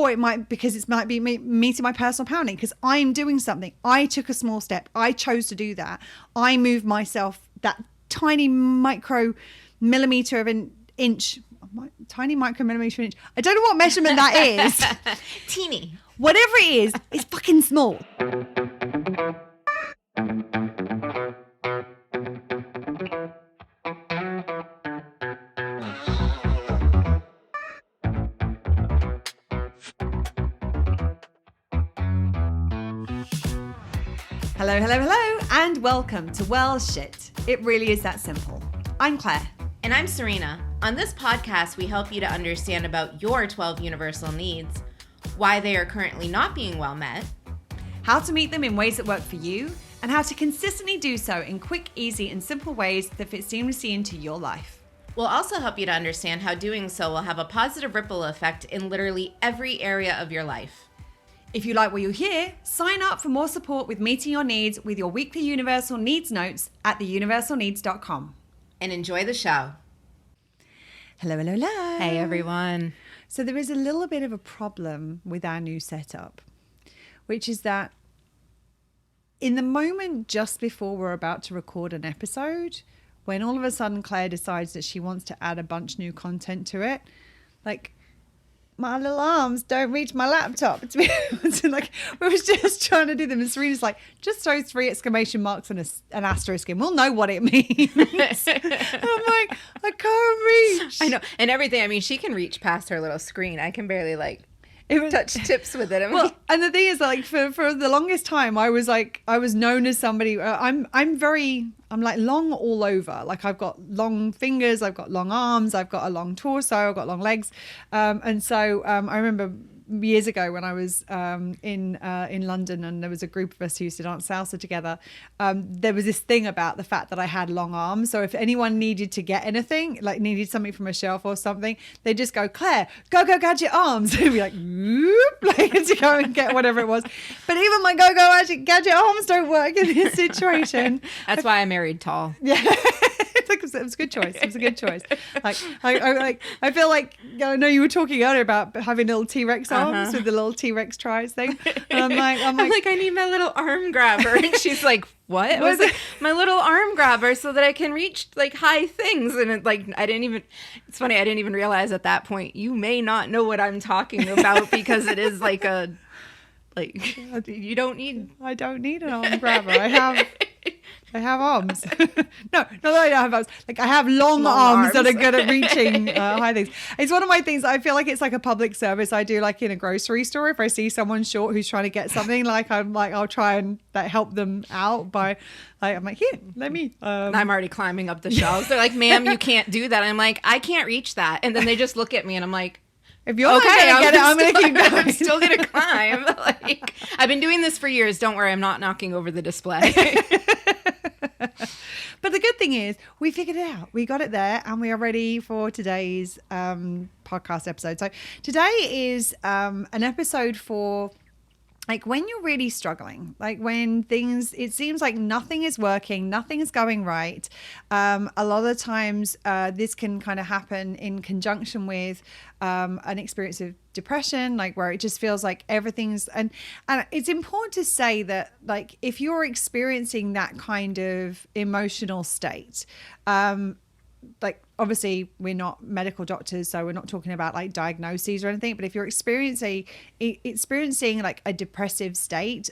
or it might be meeting my personal pounding because I'm doing something. I took a small step. I chose to do that. I moved myself that tiny micro millimeter of an inch. Tiny micromillimeter inch. I don't know what measurement that is. Teeny. Whatever it is, it's fucking small. Hello, hello, hello, and welcome to Well Shit. It really is that simple. I'm Claire. And I'm Serena. On this podcast, we help you to understand about your 12 universal needs, why they are currently not being well met, how to meet them in ways that work for you, and how to consistently do so in quick, easy, and simple ways that fit seamlessly into your life. We'll also help you to understand how doing so will have a positive ripple effect in literally every area of your life. If you like what you hear, sign up for more support with meeting your needs with your weekly Universal Needs notes at theuniversalneeds.com. And enjoy the show. Hello, hello, hello. Hey, everyone. So there is a little bit of a problem with our new setup, which is that in the moment just before we're about to record an episode, when all of a sudden Claire decides that she wants to add a bunch new content to it, like my little arms don't reach my laptop to be able to, like, we was just trying to do them and Serena's like, just throw 3 exclamation marks and an asterisk in, we'll know what it means. I'm like, I can't reach. I know, and everything. I mean, she can reach past her little screen. I can barely touch tips with it. Well, and the thing is, like, for the longest time, I was known as somebody. I'm like long all over. Like, I've got long fingers, I've got long arms, I've got a long torso, I've got long legs, and so I remember years ago when I was in London and there was a group of us who used to dance salsa together, there was this thing about the fact that I had long arms. So if anyone needed to get anything, like needed something from a shelf or something, they'd just go, Claire, go gadget arms. And be like, whoop, like to go and get whatever it was. But even my go gadget arms don't work in this situation. That's why I married tall. Yeah. It was a good choice. It was a good choice. Like I feel like, I know you were talking earlier about having little T-Rex arms with the little T-Rex tries thing. And I'm like, I need my little arm grabber. And she's like, what? I was like, my little arm grabber so that I can reach like high things. And it's funny, I didn't even realize at that point, you may not know what I'm talking about because it is like you don't need. I don't need an arm grabber. I have arms. No, not that I don't have arms. Like, I have long arms that are good at reaching high things. It's one of my things. I feel like it's like a public service I do, like in a grocery store. If I see someone short who's trying to get something, I'll try and help them out by, I'm like, here, let me. And I'm already climbing up the shelves. They're like, ma'am, you can't do that. I'm like, I can't reach that. And then they just look at me and I'm like, if you're okay, not gonna get it, I'm gonna keep going. I'm still gonna climb. Like, I've been doing this for years. Don't worry, I'm not knocking over the display. But the good thing is we figured it out. We got it there and we are ready for today's podcast episode. So today is an episode for, like, when you're really struggling, like when it seems like nothing is working, nothing is going right. A lot of the times this can kind of happen in conjunction with an experience of depression, like where it just feels like everything's, and it's important to say that, like, if you're experiencing that kind of emotional state, like, obviously we're not medical doctors, so we're not talking about like diagnoses or anything, but if you're experiencing like a depressive state,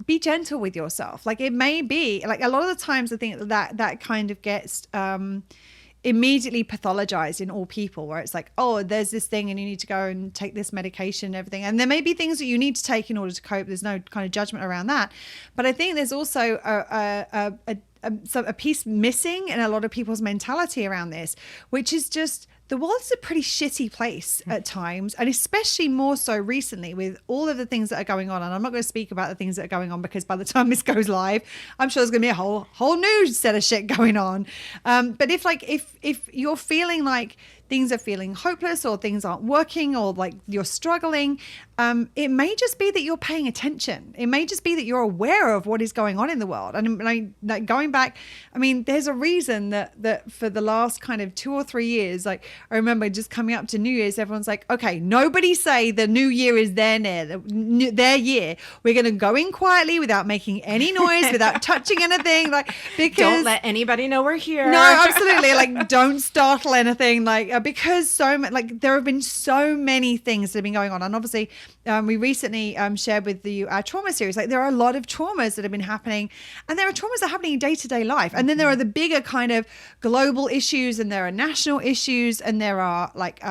be gentle with yourself. Like, it may be like, a lot of the times I think that kind of gets immediately pathologized in all people, where it's like, oh, there's this thing and you need to go and take this medication and everything, and there may be things that you need to take in order to cope. There's no kind of judgment around that, but I think there's also a piece missing in a lot of people's mentality around this, which is just the world's a pretty shitty place at times, and especially more so recently with all of the things that are going on. And I'm not going to speak about the things that are going on because by the time this goes live, I'm sure there's going to be a whole new set of shit going on. But if you're feeling like things are feeling hopeless or things aren't working or like you're struggling, it may just be that you're paying attention. It may just be that you're aware of what is going on in the world. And like going back, I mean, there's a reason that for the last kind of 2 or 3 years, like I remember just coming up to New Year's, everyone's like, okay, nobody say the new year is their year. We're going to go in quietly without making any noise, without touching anything, like, because don't let anybody know we're here. No, absolutely. Like, don't startle anything, like, because like there have been so many things that have been going on. And obviously we recently shared with you our trauma series. Like, there are a lot of traumas that have been happening, and there are traumas that are happening in day-to-day life. And then there are the bigger kind of global issues, and there are national issues, and there are like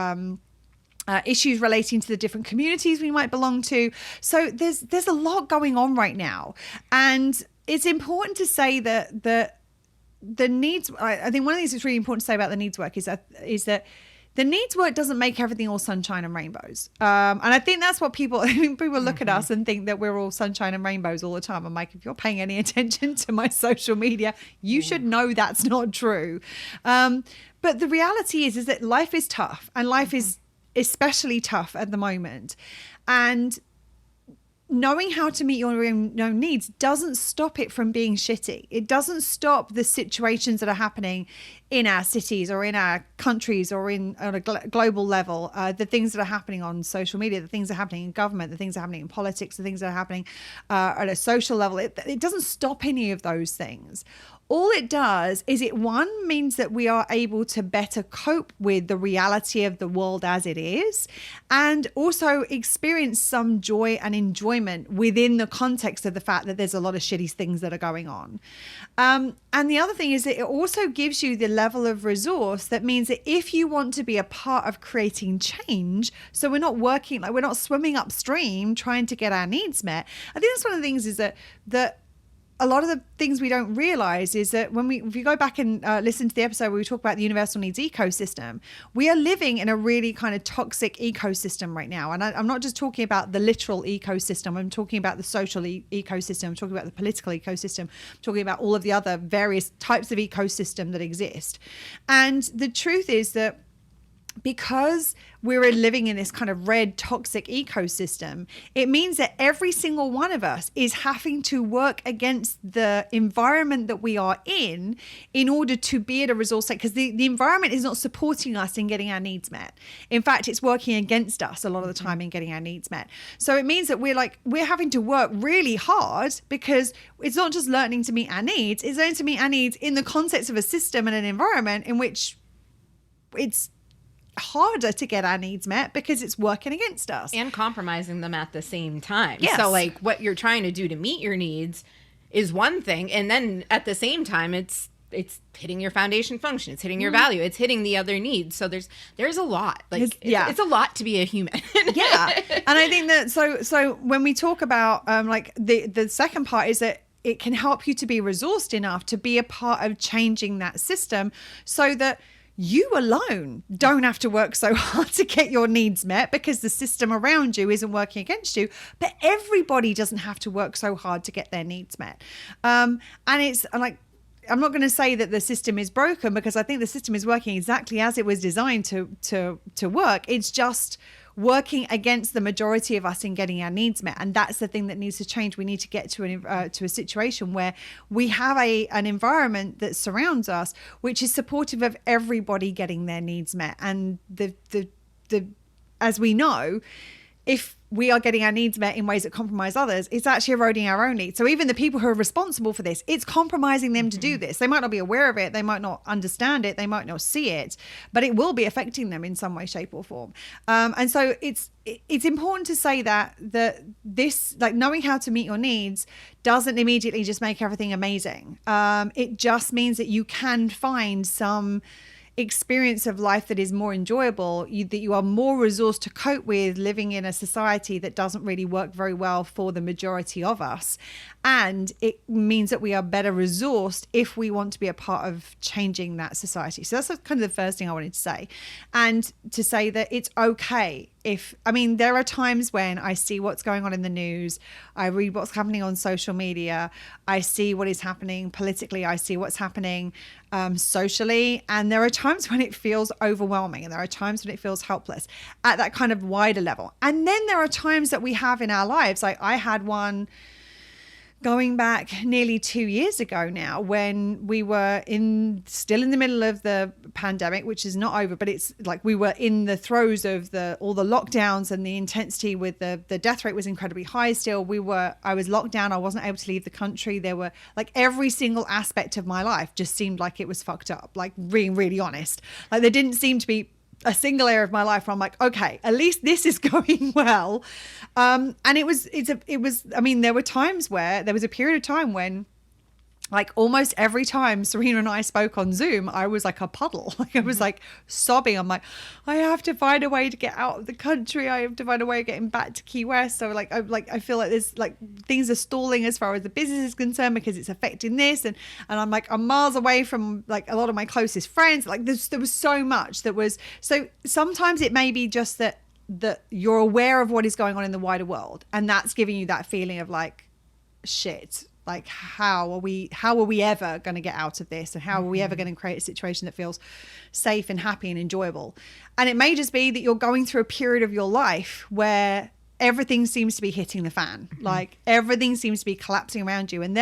issues relating to the different communities we might belong to. So there's a lot going on right now, and it's important to say that the needs. I think one of the things that's really important to say about the needs work is that the needs work doesn't make everything all sunshine and rainbows. And I think that's what people look at us and think that we're all sunshine and rainbows all the time. I'm like, if you're paying any attention to my social media, you should know that's not true. But the reality is that life is tough, and life is especially tough at the moment. And knowing how to meet your own needs doesn't stop it from being shitty. It doesn't stop the situations that are happening in our cities or in our countries or on a global level, the things that are happening on social media, the things that are happening in government, the things that are happening in politics, the things that are happening at a social level. It doesn't stop any of those things. All it does is it means that we are able to better cope with the reality of the world as it is, and also experience some joy and enjoyment within the context of the fact that there's a lot of shitty things that are going on. And the other thing is that it also gives you the level of resource that means that if you want to be a part of creating change, so we're not swimming upstream trying to get our needs met. I think that's one of the things is that a lot of the things we don't realize is that if you go back and listen to the episode where we talk about the universal needs ecosystem, we are living in a really kind of toxic ecosystem right now. And I'm not just talking about the literal ecosystem. I'm talking about the social ecosystem. I'm talking about the political ecosystem. I'm talking about all of the other various types of ecosystem that exist. And the truth is that because we're living in this kind of red toxic ecosystem, it means that every single one of us is having to work against the environment that we are in order to be at a resource state, because the environment is not supporting us in getting our needs met. In fact, it's working against us a lot of the time in getting our needs met. So it means that we're having to work really hard, because it's not just learning to meet our needs, it's learning to meet our needs in the context of a system and an environment in which it's harder to get our needs met because it's working against us and compromising them at the same time. Yes. So like what you're trying to do to meet your needs is one thing, and then at the same time it's hitting your foundation function, it's hitting your value, it's hitting the other needs. So there's a lot, like it's a lot to be a human. Yeah. And I think that so when we talk about like the second part is that it can help you to be resourced enough to be a part of changing that system, so that you alone don't have to work so hard to get your needs met because the system around you isn't working against you, but everybody doesn't have to work so hard to get their needs met. And it's like, I'm not going to say that the system is broken, because I think the system is working exactly as it was designed to work. It's just working against the majority of us in getting our needs met, and that's the thing that needs to change. We need to get to a situation where we have an environment that surrounds us which is supportive of everybody getting their needs met. And the as we know, if we are getting our needs met in ways that compromise others, it's actually eroding our own needs. So even the people who are responsible for this, it's compromising them to do this. They might not be aware of it. They might not understand it. They might not see it, but it will be affecting them in some way, shape or form. And so it's important to say that this, like, knowing how to meet your needs doesn't immediately just make everything amazing. It just means that you can find some experience of life that is more enjoyable, that you are more resourced to cope with living in a society that doesn't really work very well for the majority of us. And it means that we are better resourced if we want to be a part of changing that society. So that's kind of the first thing I wanted to say. And to say that it's okay there are times when I see what's going on in the news, I read what's happening on social media, I see what is happening politically, I see what's happening socially, and there are times when it feels overwhelming, and there are times when it feels helpless at that kind of wider level. And then there are times that we have in our lives, like I had one going back nearly 2 years ago now, when we were still in the middle of the pandemic, which is not over, but it's like we were in the throes of all the lockdowns, and the intensity with the death rate was incredibly high still. I was locked down. I wasn't able to leave the country. There were like every single aspect of my life just seemed like it was fucked up, like being really honest. Like there didn't seem to be a single area of my life where I'm like, okay, at least this is going well. And there were times where there was a period of time when, like almost every time Serena and I spoke on Zoom, I was like a puddle. Like I was like sobbing. I'm like, I have to find a way to get out of the country. I have to find a way of getting back to Key West. So I feel like there's like things are stalling as far as the business is concerned because it's affecting this. And I'm like, I'm miles away from like a lot of my closest friends. Like there was so much that was, so sometimes it may be just that you're aware of what is going on in the wider world. And that's giving you that feeling of like, shit. Like how are we ever going to get out of this, and how are we ever going to create a situation that feels safe and happy and enjoyable? And it may just be that you're going through a period of your life where everything seems to be hitting the fan, like everything seems to be collapsing around you. And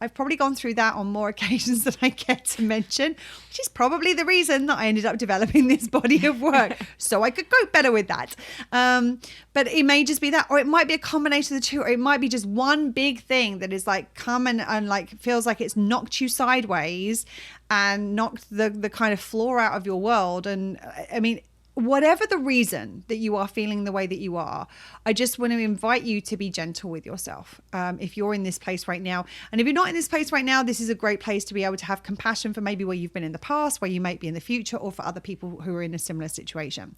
I've probably gone through that on more occasions than I care to mention, which is probably the reason that I ended up developing this body of work, so I could cope better with that. But it may just be that, or it might be a combination of the two, or it might be just one big thing that is like come and like feels like it's knocked you sideways and knocked the kind of floor out of your world. And I mean, whatever the reason that you are feeling the way that you are, I just want to invite you to be gentle with yourself. If you're in this place right now, and if you're not in this place right now, this is a great place to be able to have compassion for maybe where you've been in the past, where you might be in the future, or for other people who are in a similar situation.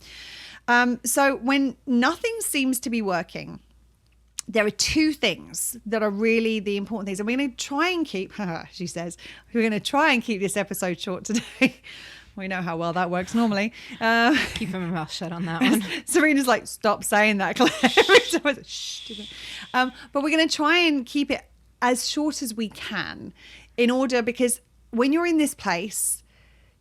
So when nothing seems to be working, there are two things that are really the important things. And we're going to try and keep, she says, we're going to try and keep this episode short today. We know how well that works normally. Keeping my mouth shut on that one. Serena's like, stop saying that, Claire. Shh. But we're going to try and keep it as short as we can because when you're in this place,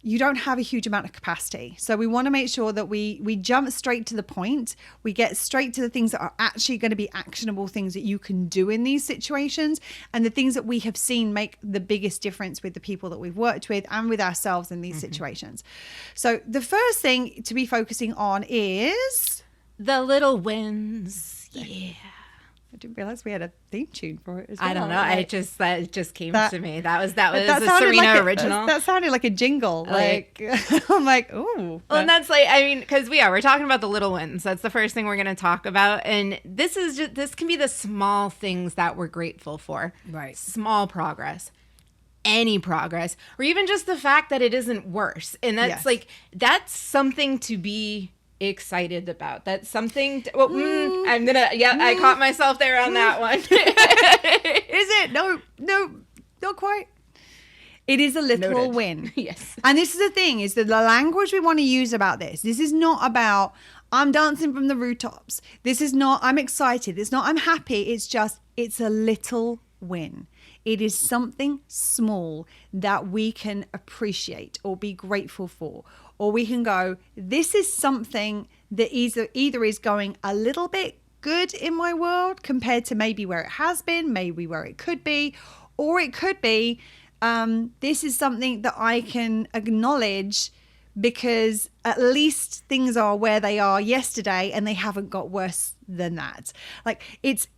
you don't have a huge amount of capacity. So we want to make sure that we jump straight to the point. We get straight to the things that are actually going to be actionable things that you can do in these situations, and the things that we have seen make the biggest difference with the people that we've worked with and with ourselves in these situations. So the first thing to be focusing on is the little wins. Yeah. I didn't realize we had a theme tune for it as well. I don't know. That just came to me. That was a Serena like original. That sounded like a jingle. Like I'm like, ooh. Well, and that's like, I mean, because we're talking about the little wins. That's the first thing we're going to talk about. And this can be the small things that we're grateful for. Right. Small progress. Any progress, or even just the fact that it isn't worse. And that's that's something to be excited about. That's something I caught myself there on that one. Is it? No, not quite. It is a little win. Yes. And this is the thing, is that the language we want to use about this is not about I'm dancing from the rooftops. This is not I'm excited. It's not I'm happy. It's just it's a little win. It is something small that we can appreciate or be grateful for. Or we can go, this is something that either is going a little bit good in my world compared to maybe where it has been, maybe where it could be, or it could be, this is something that I can acknowledge because at least things are where they are yesterday and they haven't got worse than that. Like it's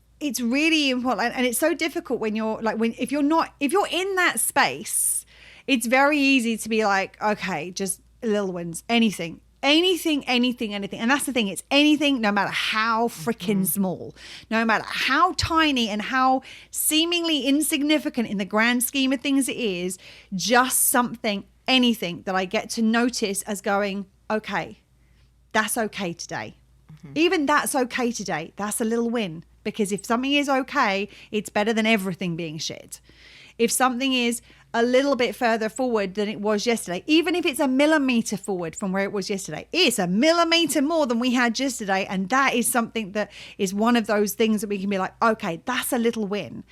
really important. And it's so difficult when you're like, if you're in that space, it's very easy to be like, okay, just little wins, anything. And that's the thing, it's anything, no matter how freaking small, no matter how tiny and how seemingly insignificant in the grand scheme of things it is, just something, anything that I get to notice as going, okay, that's okay today. Even that's okay today. That's a little win, because if something is okay, it's better than everything being shit. If something is a little bit further forward than it was yesterday, even if it's a millimeter forward from where it was yesterday, it's a millimeter more than we had yesterday. And that is something that is one of those things that we can be like, okay, that's a little win.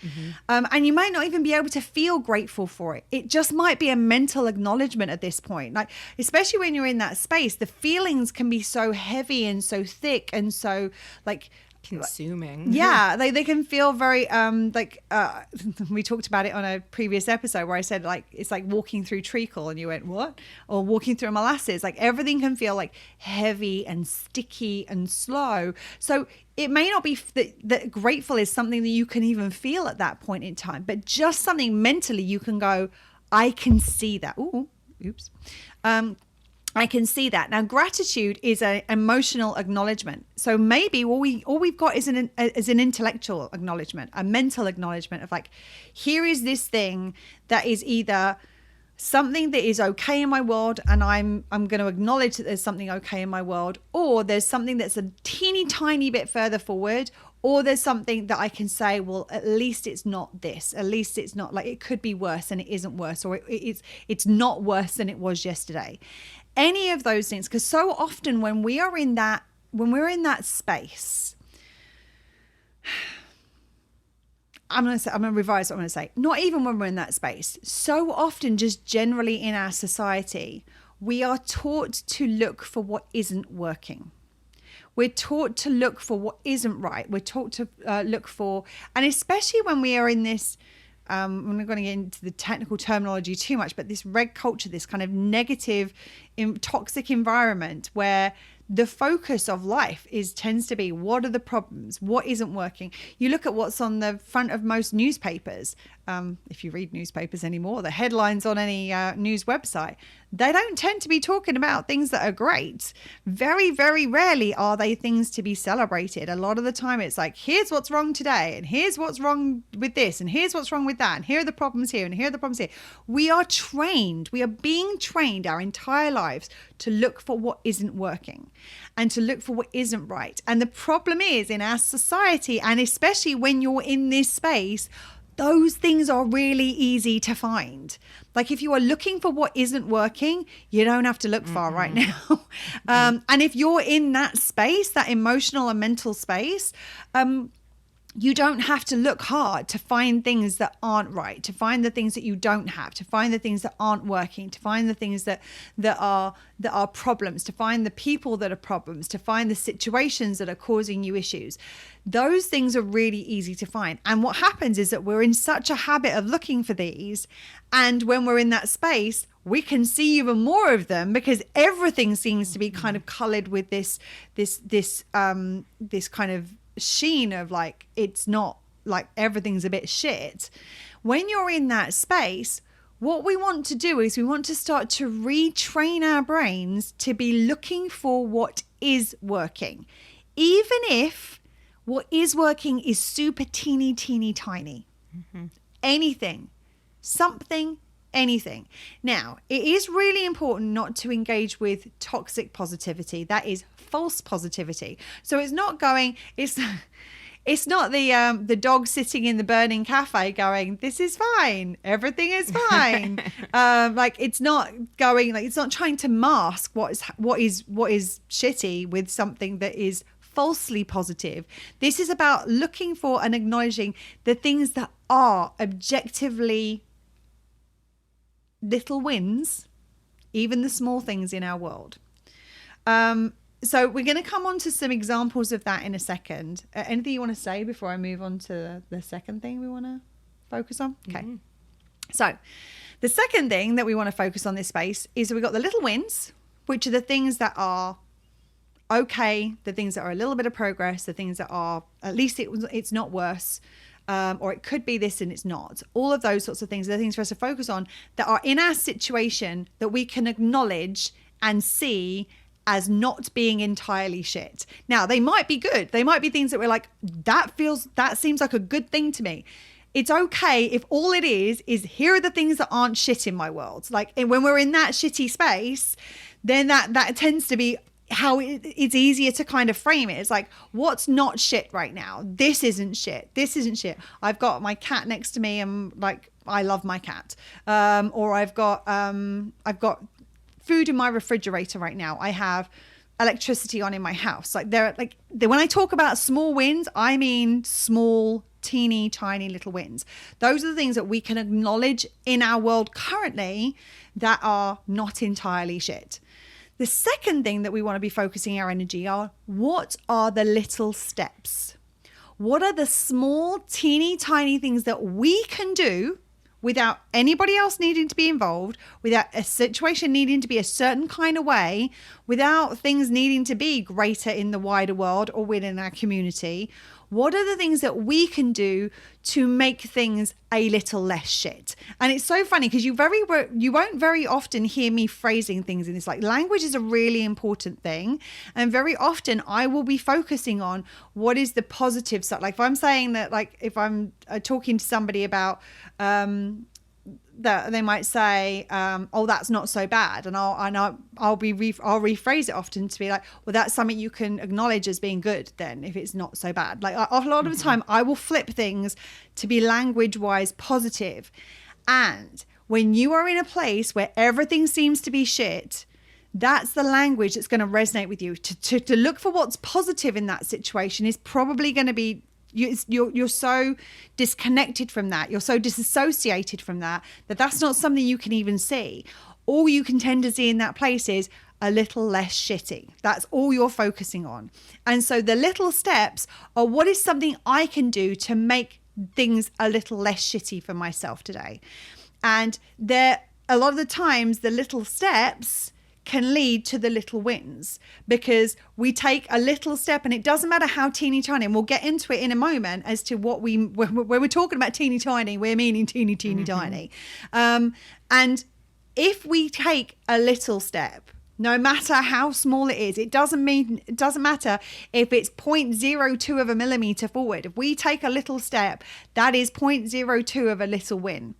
And you might not even be able to feel grateful for it. It just might be a mental acknowledgement at this point. Like, especially when you're in that space, the feelings can be so heavy and so thick and so like consuming. Yeah, they can feel very we talked about it on a previous episode where I said like it's like walking through treacle, and you went what? Or walking through molasses. Like everything can feel like heavy and sticky and slow. So it may not be that grateful is something that you can even feel at that point in time, but just something mentally you can go, I can see that. Ooh, oops. I can see that. Now, gratitude is an emotional acknowledgement. So maybe all we've got is an intellectual acknowledgement, a mental acknowledgement of like, here is this thing that is either something that is okay in my world, and I'm going to acknowledge that there's something okay in my world, or there's something that's a teeny tiny bit further forward, or there's something that I can say, well, at least it's not this. At least it's not like it could be worse and it isn't worse, or it's not worse than it was yesterday. Any of those things, because so often when we're in that space, I'm going to revise what I'm going to say. Not even when we're in that space. So often, just generally in our society, we are taught to look for what isn't working. We're taught to look for what isn't right. We're taught to look for, and especially when we are in this, I'm not going to get into the technical terminology too much, but this red culture, this kind of negative, toxic environment where the focus of life tends to be, what are the problems? What isn't working? You look at what's on the front of most newspapers. If you read newspapers anymore, the headlines on any news website, they don't tend to be talking about things that are great. Very, very rarely are they things to be celebrated. A lot of the time it's like, here's what's wrong today, and here's what's wrong with this, and here's what's wrong with that, and here are the problems here, and here are the problems here. We are being trained our entire lives to look for what isn't working and to look for what isn't right. And the problem is, in our society, and especially when you're in this space, those things are really easy to find. Like if you are looking for what isn't working, you don't have to look far right now. And if you're in that space, that emotional and mental space, you don't have to look hard to find things that aren't right, to find the things that you don't have, to find the things that aren't working, to find the things that are problems, to find the people that are problems, to find the situations that are causing you issues. Those things are really easy to find. And what happens is that we're in such a habit of looking for these. And when we're in that space, we can see even more of them because everything seems to be kind of colored with this kind of sheen of like, it's not like everything's a bit shit. When you're in that space, what we want to do is we want to start to retrain our brains to be looking for what is working, even if what is working is super teeny tiny. Anything, something, anything. Now, it is really important not to engage with toxic positivity. That is false positivity. So it's not the dog sitting in the burning cafe going, this is fine, everything is fine. It's not trying to mask what is shitty with something that is falsely positive. This is about looking for and acknowledging the things that are objectively little wins, even the small things in our world. So we're going to come on to some examples of that in a second. Anything you want to say before I move on to the second thing we want to focus on? Okay. So the second thing that we want to focus on this space is we've got the little wins, which are the things that are okay, the things that are a little bit of progress, the things that are, at least it's not worse. Or it could be this and it's not. All of those sorts of things are the things for us to focus on that are in our situation that we can acknowledge and see as not being entirely shit. Now, they might be good. They might be things that we're like, that seems like a good thing to me. It's okay if all it is here are the things that aren't shit in my world. Like when we're in that shitty space, then that tends to be how it's easier to kind of frame it. It's like, what's not shit right now? This isn't shit. This isn't shit. I've got my cat next to me and like, I love my cat. Or I've got food in my refrigerator right now. I have electricity on in my house. Like when I talk about small wins, I mean small, teeny tiny little wins. Those are the things that we can acknowledge in our world currently that are not entirely shit. The second thing that we want to be focusing our energy on, what are the little steps? What are the small, teeny tiny things that we can do without anybody else needing to be involved, without a situation needing to be a certain kind of way, without things needing to be greater in the wider world or within our community? What are the things that we can do to make things a little less shit? And it's so funny because you won't very often hear me phrasing things in this. Like, language is a really important thing. And very often I will be focusing on what is the positive stuff. Like if I'm saying that, like if I'm talking to somebody about, that they might say, oh, that's not so bad. And I'll rephrase it often to be like, well, that's something you can acknowledge as being good then, if it's not so bad. Like a lot of the time I will flip things to be language wise positive. And when you are in a place where everything seems to be shit, that's the language that's going to resonate with you. To look for what's positive in that situation is probably going to be, you're so disconnected from that, you're so disassociated from that's not something you can even see. All you can tend to see in that place is a little less shitty. That's all you're focusing on. And so the little steps are, what is something I can do to make things a little less shitty for myself today? And a lot of the times the little steps can lead to the little wins, because we take a little step, and it doesn't matter how teeny tiny, and we'll get into it in a moment as to what when we're talking about teeny tiny, we're meaning teeny tiny. And if we take a little step, no matter how small it is, it doesn't matter if it's 0.02 of a millimeter forward. If we take a little step, that is 0.02 of a little win.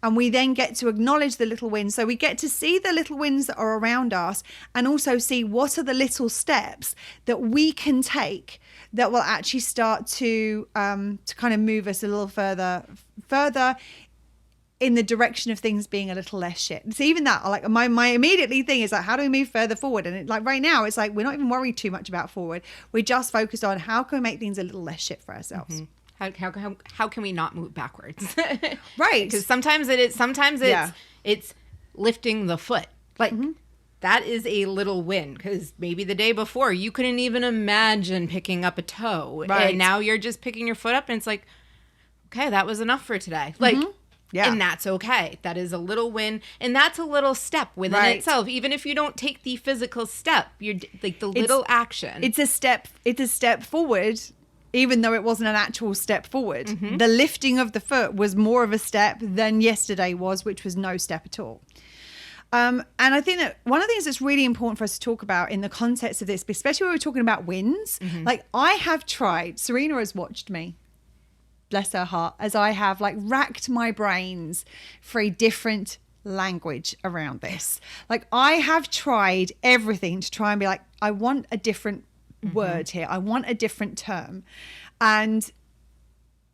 And we then get to acknowledge the little wins. So we get to see the little wins that are around us, and also see what are the little steps that we can take that will actually start to kind of move us a little further in the direction of things being a little less shit. So even that, like my immediately thing is like, how do we move further forward? And like right now, it's like, we're not even worried too much about forward. We're just focused on how can we make things a little less shit for ourselves. Mm-hmm. How can we not move backwards? Right. Because sometimes it's lifting the foot. Like that is a little win, because maybe the day before you couldn't even imagine picking up a toe. Right. And now you're just picking your foot up and it's like, okay, that was enough for today. Like, yeah. And that's okay. That is a little win. And that's a little step within itself. Even if you don't take the physical step, you're like the little action. It's a step forward. Even though it wasn't an actual step forward, the lifting of the foot was more of a step than yesterday was, which was no step at all. And I think that one of the things that's really important for us to talk about in the context of this, especially when we're talking about wins, like I have tried, Serena has watched me, bless her heart, as I have like racked my brains for a different language around this. Like I have tried everything to try and be like, I want a different word here. I want a different term. And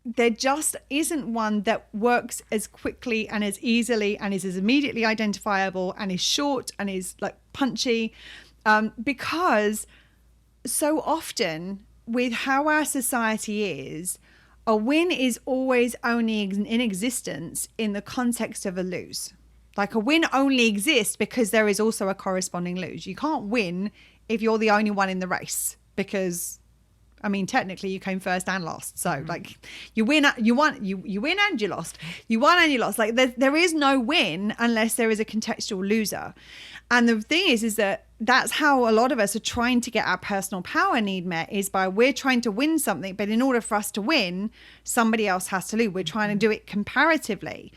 there just isn't one that works as quickly and as easily and is as immediately identifiable and is short and is like punchy, because so often with how our society is, a win is always only in existence in the context of a lose. Like a win only exists because there is also a corresponding lose. You can't win if you're the only one in the race, because I mean technically you came first and last, so like you win and you lost, you won and you lost. Like there is no win unless there is a contextual loser. And the thing is that that's how a lot of us are trying to get our personal power need met, is by we're trying to win something, but in order for us to win, somebody else has to lose. We're trying to do it comparatively.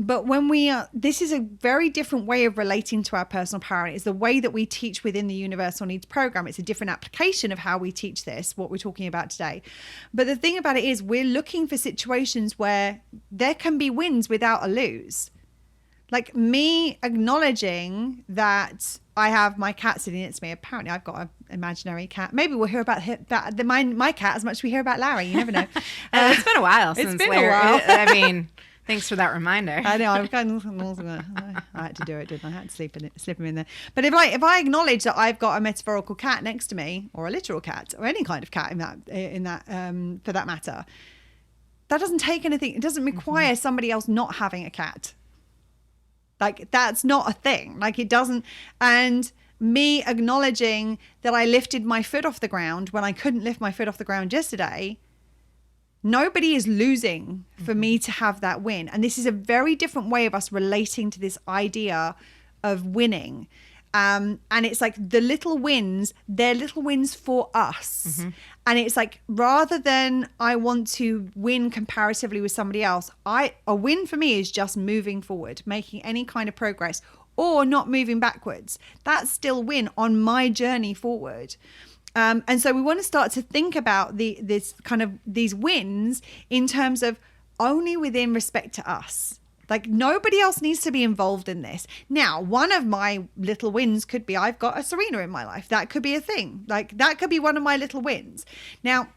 But when this is a very different way of relating to our personal power. It's the way that we teach within the Universal Needs Program. It's a different application of how we teach this, what we're talking about today. But the thing about it is we're looking for situations where there can be wins without a lose. Like me acknowledging that I have my cat sitting next to me. Apparently, I've got an imaginary cat. Maybe we'll hear about my cat as much as we hear about Larry. You never know. It's been a while since Larry. I mean, thanks for that reminder. I know. I had to do it, didn't I? I had to slip him in there. But if I acknowledge that I've got a metaphorical cat next to me, or a literal cat, or any kind of cat in that for that matter, that doesn't take anything. It doesn't require somebody else not having a cat. Like, that's not a thing. Like, it doesn't. And me acknowledging that I lifted my foot off the ground when I couldn't lift my foot off the ground yesterday, nobody is losing for me to have that win. And this is a very different way of us relating to this idea of winning. And it's like the little wins, they're little wins for us. And it's like, rather than I want to win comparatively with somebody else, a win for me is just moving forward, making any kind of progress, or not moving backwards. That's still win on my journey forward. And so we want to start to think about these wins in terms of only within respect to us. Like, nobody else needs to be involved in this. Now, one of my little wins could be I've got a Serena in my life. That could be a thing. Like, that could be one of my little wins. Now,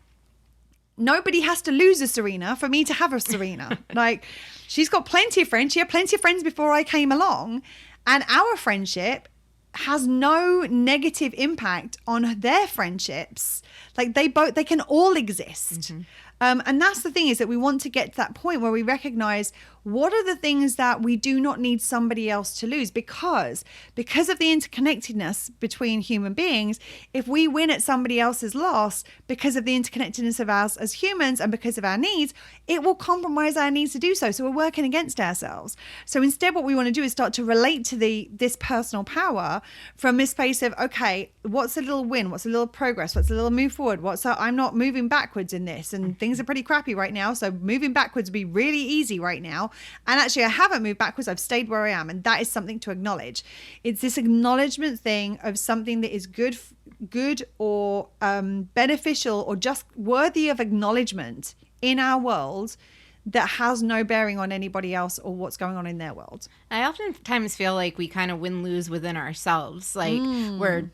nobody has to lose a Serena for me to have a Serena. Like, she's got plenty of friends. She had plenty of friends before I came along. And our friendship has no negative impact on their friendships. Like, they can all exist. And that's the thing, is that we want to get to that point where we recognize what are the things that we do not need somebody else to lose, because of the interconnectedness between human beings. If we win at somebody else's loss because of the interconnectedness of us as humans and because of our needs, it will compromise our needs to do so. So we're working against ourselves. So instead, what we want to do is start to relate to this personal power from this space of, okay, what's a little win? What's a little progress? What's a little move forward? I'm not moving backwards in this, and things are pretty crappy right now. So moving backwards would be really easy right now. And actually, I haven't moved backwards. I've stayed where I am. And that is something to acknowledge. It's this acknowledgement thing of something that is good or beneficial or just worthy of acknowledgement in our world that has no bearing on anybody else or what's going on in their world. I oftentimes feel like we kind of win-lose within ourselves. Like, we're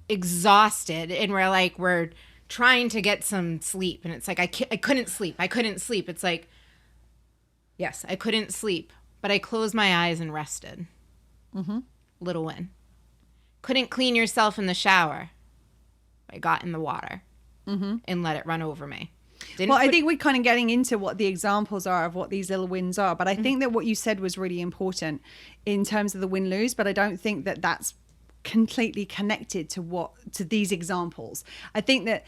exhausted and we're trying to get some sleep. And it's like, I couldn't sleep. It's like, yes, I couldn't sleep, but I closed my eyes and rested. Little win. Couldn't clean yourself in the shower. I got in the water and let it run over me. I think we're kind of getting into what the examples are of what these little wins are. But I think that what you said was really important in terms of the win-lose. But I don't think that that's completely connected to these examples. I think that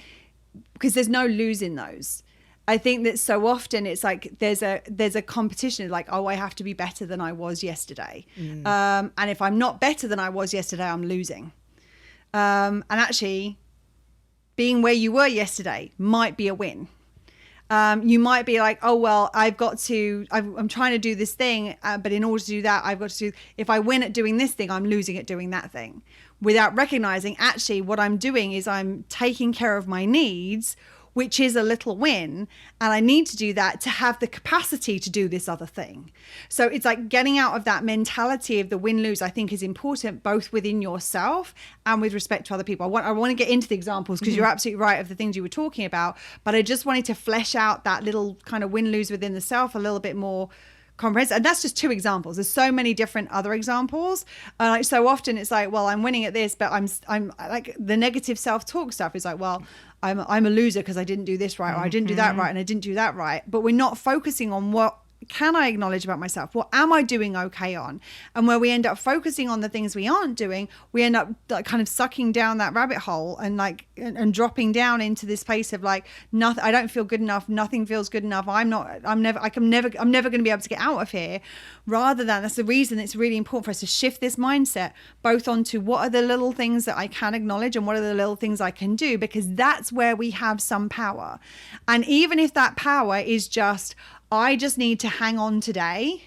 because there's no lose in those. I think that so often it's like there's a competition, like, oh, I have to be better than I was yesterday. And if I'm not better than I was yesterday, I'm losing. And actually, being where you were yesterday might be a win. You might be like, oh, well, I'm trying to do this thing, but in order to do that, if I win at doing this thing, I'm losing at doing that thing, without recognizing actually what I'm doing is I'm taking care of my needs, which is a little win. And I need to do that to have the capacity to do this other thing. So it's like getting out of that mentality of the win-lose, I think, is important both within yourself and with respect to other people. I want to get into the examples because you're absolutely right of the things you were talking about. But I just wanted to flesh out that little kind of win-lose within the self a little bit more comprehensive. And that's just two examples. There's so many different other examples. Like, so often it's like, well, I'm winning at this, but I'm like the negative self-talk stuff is like, well, I'm a loser because I didn't do this right, or I didn't do that right, and I didn't do that right. But we're not focusing on what can I acknowledge about myself? What am I doing okay on? And where we end up focusing on the things we aren't doing, we end up like kind of sucking down that rabbit hole and like and dropping down into this place of like nothing. I don't feel good enough. Nothing feels good enough. I'm never going to be able to get out of here. Rather than, that's the reason it's really important for us to shift this mindset both onto what are the little things that I can acknowledge and what are the little things I can do, because that's where we have some power. And even if that power is just, I just need to hang on today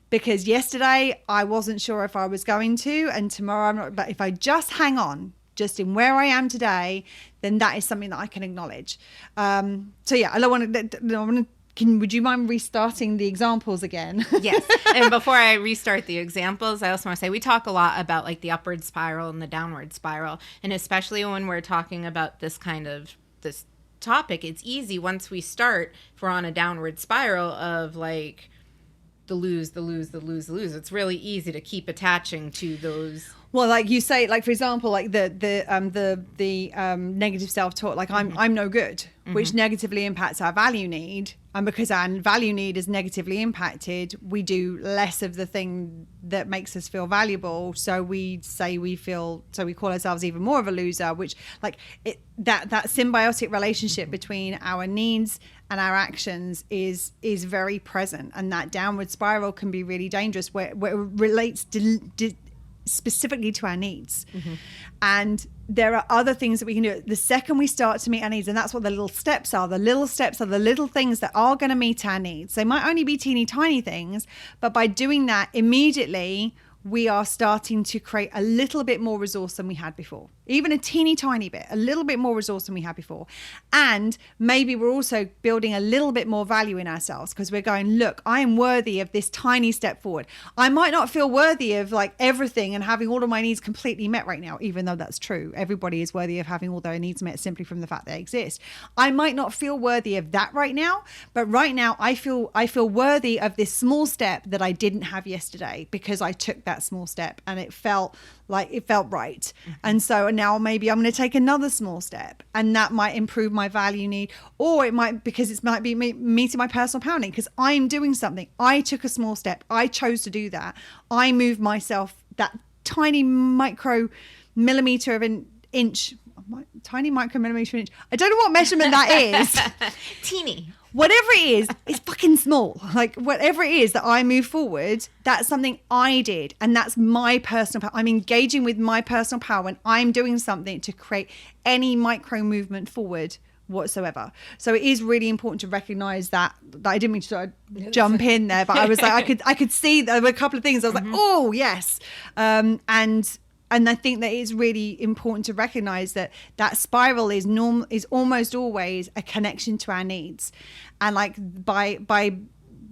because yesterday I wasn't sure if I was going to, and tomorrow I'm not. But if I just hang on, just in where I am today, then that is something that I can acknowledge. So yeah, I want to would you mind restarting the examples again? Yes. And before I restart the examples, I also want to say we talk a lot about like the upward spiral and the downward spiral. And especially when we're talking about this topic, it's easy once we start, if we're on a downward spiral of like the lose. It's really easy to keep attaching to those. Well, like you say, like for example, like the negative self-talk, like I'm no good, which negatively impacts our value need, and because our value need is negatively impacted, we do less of the thing that makes us feel valuable. So we call ourselves even more of a loser, which like that symbiotic relationship between our needs and our actions is very present, and that downward spiral can be really dangerous where it relates specifically to our needs. And there are other things that we can do the second we start to meet our needs, and that's what the little steps are. The little steps are the little things that are going to meet our needs. They might only be teeny tiny things, but by doing that immediately, we are starting to create a little bit more resource than we had before. Even a teeny tiny bit, a little bit more resource than we had before. And maybe we're also building a little bit more value in ourselves because we're going, look, I am worthy of this tiny step forward. I might not feel worthy of like everything and having all of my needs completely met right now, even though that's true. Everybody is worthy of having all their needs met simply from the fact they exist. I might not feel worthy of that right now, but right now I feel worthy of this small step that I didn't have yesterday because I took that small step and it felt right. And so now maybe I'm going to take another small step, and that might improve my value need, or it might be meeting my personal power need because I'm doing something. I took a small step. I chose to do that. I moved myself that tiny micro millimeter of an inch. Tiny micro millimeter inch. I don't know what measurement that is. Teeny. Whatever it is, it's fucking small. Like whatever it is that I move forward, that's something I did. And that's my personal power. I'm engaging with my personal power when I'm doing something to create any micro movement forward whatsoever. So it is really important to recognize that I didn't mean to sort of jump in there, but I was like, I could see there were a couple of things. I was like, oh yes. And I think that it's really important to recognize that spiral is almost always a connection to our needs. And like when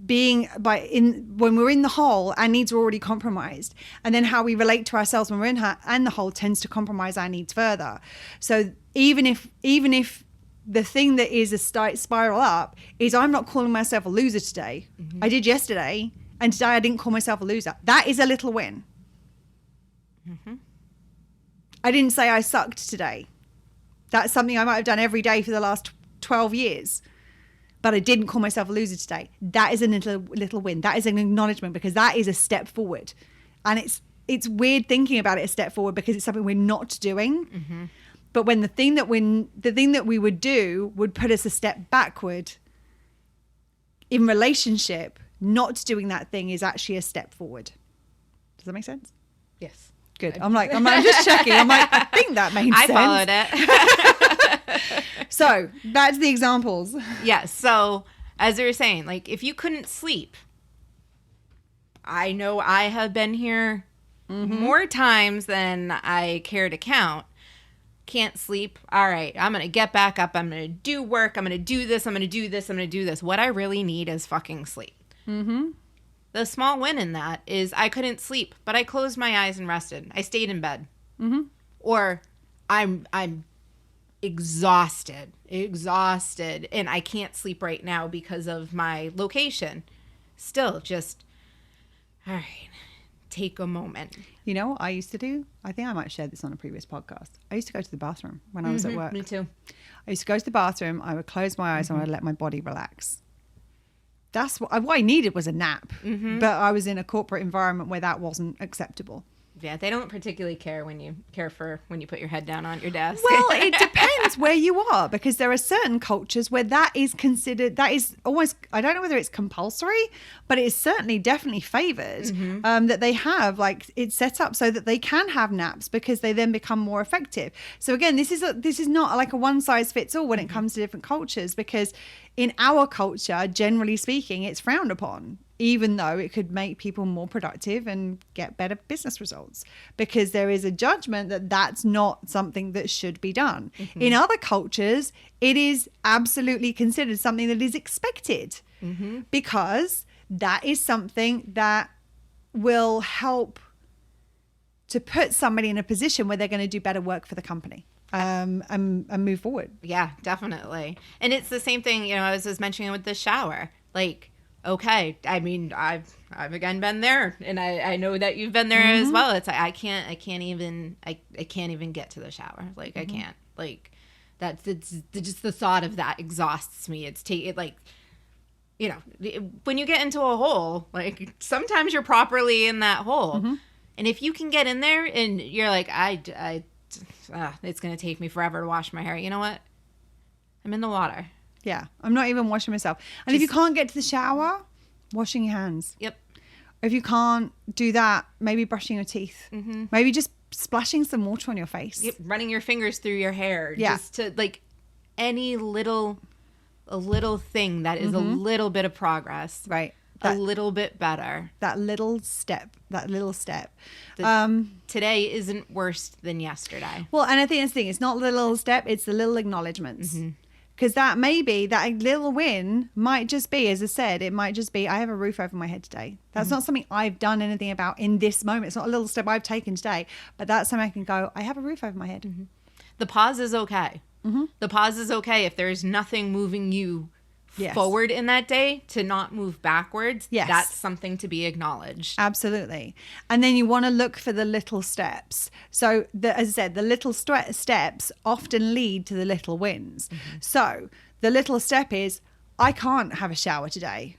we're in the hole, our needs are already compromised. And then how we relate to ourselves when we're in the hole tends to compromise our needs further. So even if the thing that is a spiral up is I'm not calling myself a loser today. I did yesterday, and today I didn't call myself a loser. That is a little win. I didn't say I sucked today. That's something I might have done every day for the last 12 years. But I didn't call myself a loser today. That is a little win. That is an acknowledgement because that is a step forward. And it's weird thinking about it a step forward because it's something we're not doing. But when the thing that we would do would put us a step backward in relationship, not doing that thing is actually a step forward. Does that make sense? Yes. Good. I'm just checking. I'm like, I think that made sense. I followed it. So back to the examples. Yes. So as we were saying, like if you couldn't sleep, I know I have been here more times than I care to count. Can't sleep. All right. I'm going to get back up. I'm going to do work. I'm going to do this. I'm going to do this. I'm going to do this. What I really need is fucking sleep. The small win in that is I couldn't sleep, but I closed my eyes and rested. I stayed in bed. Or I'm exhausted, and I can't sleep right now because of my location. Still just, all right, take a moment. You know what I used to do? I think I might have shared this on a previous podcast. I used to go to the bathroom when I was at work. Me too. I used to go to the bathroom. I would close my eyes and I would let my body relax. That's what I needed was a nap. But I was in a corporate environment where that wasn't acceptable. Yeah, they don't particularly care when you put your head down on your desk. Well, it depends where you are, because there are certain cultures where that is almost, I don't know whether it's compulsory, but it is certainly definitely favored, that they have, like, it's set up so that they can have naps because they then become more effective. So again, this is not like a one size fits all when it comes to different cultures, because in our culture, generally speaking, it's frowned upon. even though it could make people more productive and get better business results, because there is a judgment that that's not something that should be done. In other cultures, it is absolutely considered something that is expected, because that is something that will help to put somebody in a position where they're going to do better work for the company. And move forward. Yeah, definitely. And it's the same thing, I was just mentioning with the shower. Like, okay, I mean, I've again been there, and I know that you've been there as well. It's like I can't even get to the shower. Like I can't. Like it's just the thought of that exhausts me. When you get into a hole, like sometimes you're properly in that hole, and if you can get in there and you're like, it's going to take me forever to wash my hair. You know what? I'm in the water. Yeah. I'm not even washing myself. And if you can't get to the shower, washing your hands. Yep. If you can't do that, maybe brushing your teeth. Maybe just splashing some water on your face. Yep. Running your fingers through your hair. Yeah. Just to any little thing that is a little bit of progress. Right. A little bit better. That little step. Today isn't worse than yesterday. Well, and I think that's the thing. It's not the little step. It's the little acknowledgements. Because that little win might just be, as I said, it might just be, I have a roof over my head today. That's not something I've done anything about in this moment. It's not a little step I've taken today. But that's something I can go, I have a roof over my head. The pause is okay. The pause is okay if there's nothing moving you forward in that day to not move backwards. Yes. That's something to be acknowledged. Absolutely. And then you want to look for the little steps. So as I said, the little steps often lead to the little wins. So the little step is, I can't have a shower today,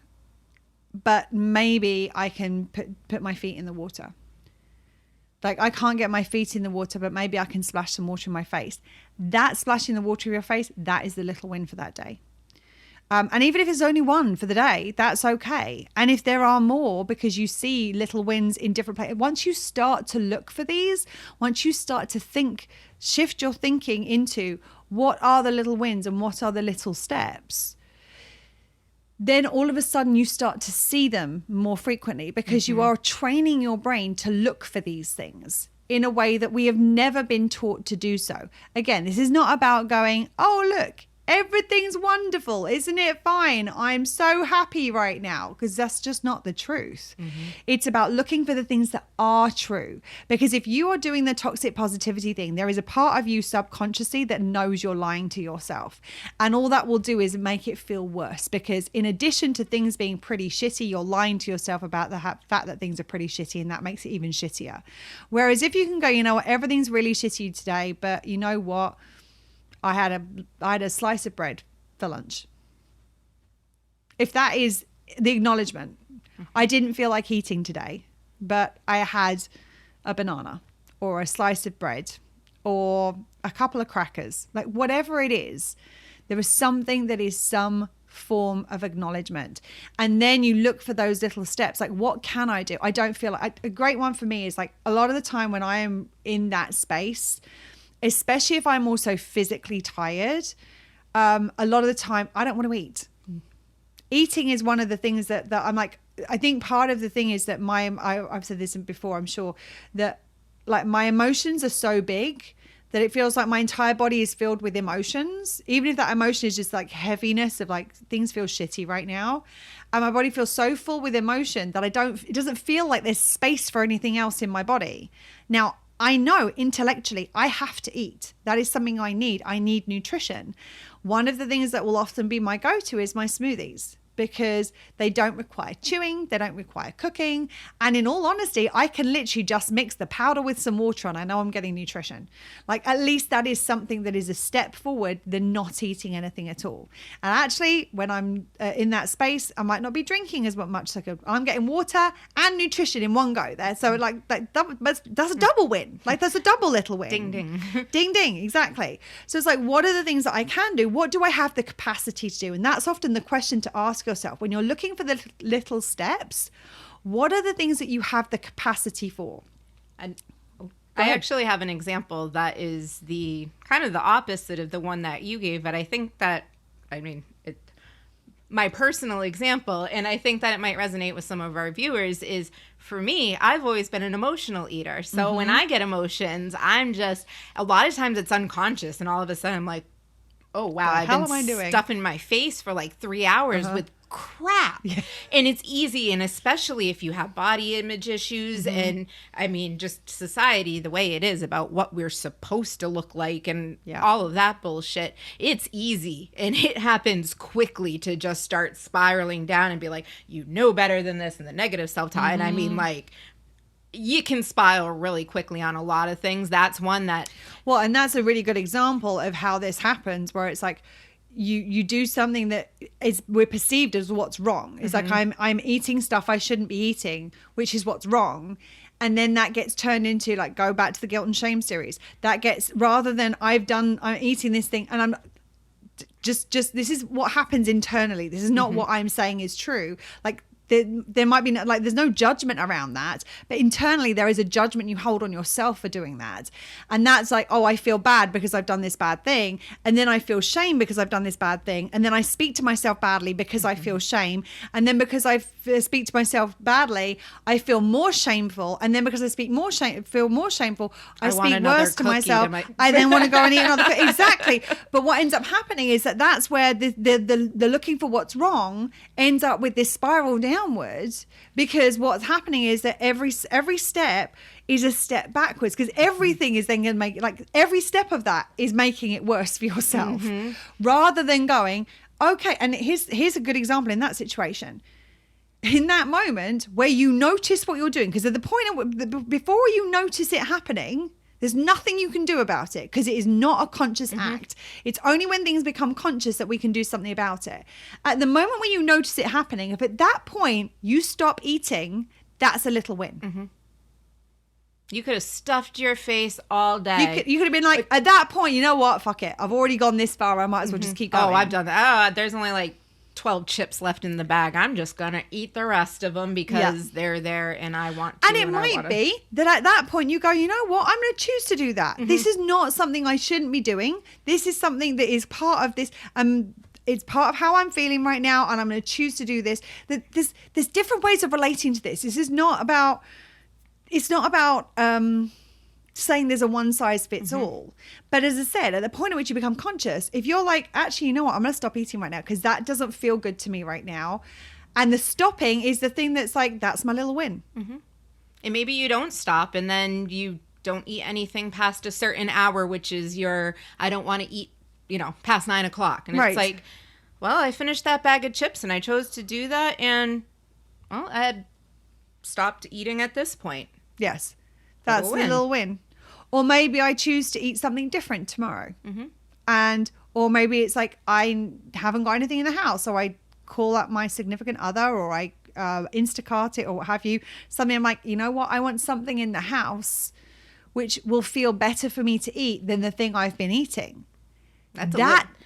but maybe I can put my feet in the water. Like I can't get my feet in the water, but maybe I can splash some water in my face. That splashing the water in your face, that is the little win for that day. And even if it's only one for the day, that's okay. And if there are more, because you see little wins in different places, once you start to look for these, once you start to shift your thinking into what are the little wins and what are the little steps, then all of a sudden you start to see them more frequently, because you are training your brain to look for these things in a way that we have never been taught to do so. Again, this is not about going, oh, look, everything's wonderful. Isn't it fine? I'm so happy right now, because that's just not the truth. It's about looking for the things that are true. Because if you are doing the toxic positivity thing, there is a part of you subconsciously that knows you're lying to yourself. And all that will do is make it feel worse, because in addition to things being pretty shitty, you're lying to yourself about the fact that things are pretty shitty, and that makes it even shittier. Whereas if you can go, you know what, everything's really shitty today, but you know what? I had a slice of bread for lunch. If that is the acknowledgement, I didn't feel like eating today, but I had a banana or a slice of bread or a couple of crackers, like whatever it is, there is something that is some form of acknowledgement. And then you look for those little steps, like what can I do? I don't feel like a great one for me is like a lot of the time when I am in that space, especially if I'm also physically tired, a lot of the time I don't want to eat. Eating is one of the things that I'm like, I think part of the thing is that I've said this before, I'm sure, that like my emotions are so big that it feels like my entire body is filled with emotions, even if that emotion is just like heaviness of like things feel shitty right now. And my body feels so full with emotion that it doesn't feel like there's space for anything else in my body. Now, I know intellectually I have to eat. That is something I need. I need nutrition. One of the things that will often be my go-to is my smoothies, because they don't require chewing, they don't require cooking. And in all honesty, I can literally just mix the powder with some water and I know I'm getting nutrition. Like at least that is something that is a step forward than not eating anything at all. And actually, when I'm in that space, I might not be drinking as much. Like I'm getting water and nutrition in one go there. So like that's a double win. Like that's a double little win. Ding, ding. Ding, ding. Exactly. So it's like, what are the things that I can do? What do I have the capacity to do? And that's often the question to ask yourself when you're looking for the little steps. What are the things that you have the capacity for? And I actually have an example that is the kind of the opposite of the one that you gave, but I think that, I mean, my personal example, and I think that it might resonate with some of our viewers, is for me, I've always been an emotional eater. So when I get emotions, I'm just, a lot of times it's unconscious, and all of a sudden I'm like, oh wow, I've been stuffing my face for like 3 hours with crap. Yeah. And it's easy, and especially if you have body image issues and I mean just society the way it is about what we're supposed to look like and all of that bullshit, it's easy and it happens quickly to just start spiraling down and be like, you know better than this, and the negative self-talk. And I mean, like, you can spiral really quickly on a lot of things. That's one that, well, and that's a really good example of how this happens, where it's like you do something that is, we're perceived as what's wrong. It's like I'm eating stuff I shouldn't be eating, which is what's wrong. And then that gets turned into, like, go back to the guilt and shame series. That gets, rather than I'm eating this thing and I'm just this is what happens internally. This is not what I'm saying is true. Like, there might be like, there's no judgment around that, but internally there is a judgment you hold on yourself for doing that. And that's like, oh, I feel bad because I've done this bad thing. And then I feel shame because I've done this bad thing. And then I speak to myself badly because I feel shame. And then because I speak to myself badly, I feel more shameful. And then because I feel more shameful, I speak worse to myself. I then want to go and eat another cookie. Exactly. But what ends up happening is that's where the looking for what's wrong ends up with this spiral downwards, because what's happening is that every step is a step backwards, because everything is then going to make, like, every step of that is making it worse for yourself, rather than going, okay. And here's a good example in that situation. In that moment where you notice what you're doing, because at the point before you notice it happening, there's nothing you can do about it, because it is not a conscious act. It's only when things become conscious that we can do something about it. At the moment when you notice it happening, if at that point you stop eating, that's a little win. You could have stuffed your face all day. You could have been like, at that point, you know what? Fuck it. I've already gone this far. I might as well just keep going. Oh, I've done that. Oh, there's only like 12 chips left in the bag. I'm just going to eat the rest of them because they're there and I want to. And it might be that at that point you go, you know what? I'm going to choose to do that. This is not something I shouldn't be doing. This is something that is part of this. It's part of how I'm feeling right now, and I'm going to choose to do this. There's different ways of relating to this. This is not about, it's not about saying there's a one size fits all. But as I said, at the point at which you become conscious, if you're like, actually, you know what, I'm going to stop eating right now because that doesn't feel good to me right now. And the stopping is the thing that's like, that's my little win. And maybe you don't stop, and then you don't eat anything past a certain hour, which is your, I don't want to eat, past 9 o'clock. And it's like, well, I finished that bag of chips and I chose to do that. And, well, I had stopped eating at this point. Yes. That's the little win. Or maybe I choose to eat something different tomorrow. Or maybe it's like, I haven't got anything in the house. So I call up my significant other, or I Instacart it, or what have you. Something I'm like, you know what? I want something in the house which will feel better for me to eat than the thing I've been eating.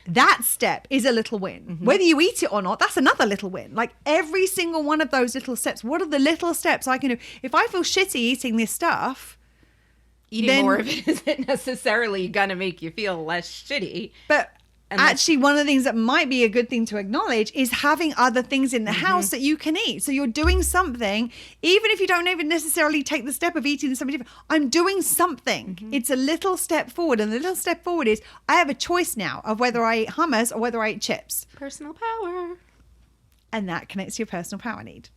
That step is a little win. Whether you eat it or not, that's another little win. Like, every single one of those little steps, what are the little steps I can do? If I feel shitty eating this stuff, eating more of it isn't necessarily going to make you feel less shitty. But actually, one of the things that might be a good thing to acknowledge is having other things in the house that you can eat. So you're doing something, even if you don't even necessarily take the step of eating something different. I'm doing something. It's a little step forward. And the little step forward is, I have a choice now of whether I eat hummus or whether I eat chips. Personal power. And that connects to your personal power need.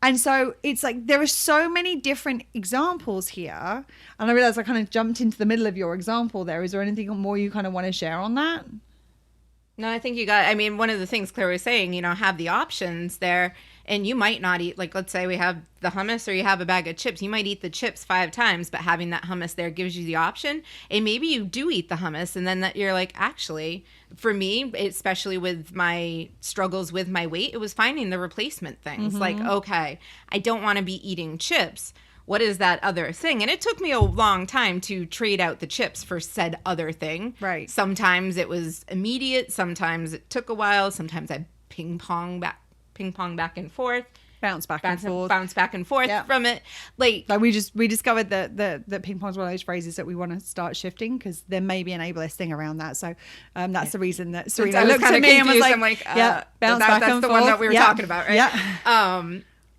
And so it's like, there are so many different examples here. And I realize I kind of jumped into the middle of your example there. Is there anything more you kind of want to share on that? No, I think one of the things Claire was saying, have the options there, and you might not eat, like, let's say we have the hummus or you have a bag of chips. You might eat the chips 5 times, but having that hummus there gives you the option. And maybe you do eat the hummus, and then that you're like, actually, for me, especially with my struggles with my weight, it was finding the replacement things. Like, okay, I don't want to be eating chips. What is that other thing? And it took me a long time to trade out the chips for said other thing. Right. Sometimes it was immediate. Sometimes it took a while. Sometimes I ping pong back and forth. bounce back and forth. Bounce back and forth from it. Like we discovered that ping pong is one of those phrases that we want to start shifting, because there may be an ableist thing around that. So that's the reason that Serena looked at me and was like, I'm like, bounce back that's and the forth. one that we were talking about, right? Yeah.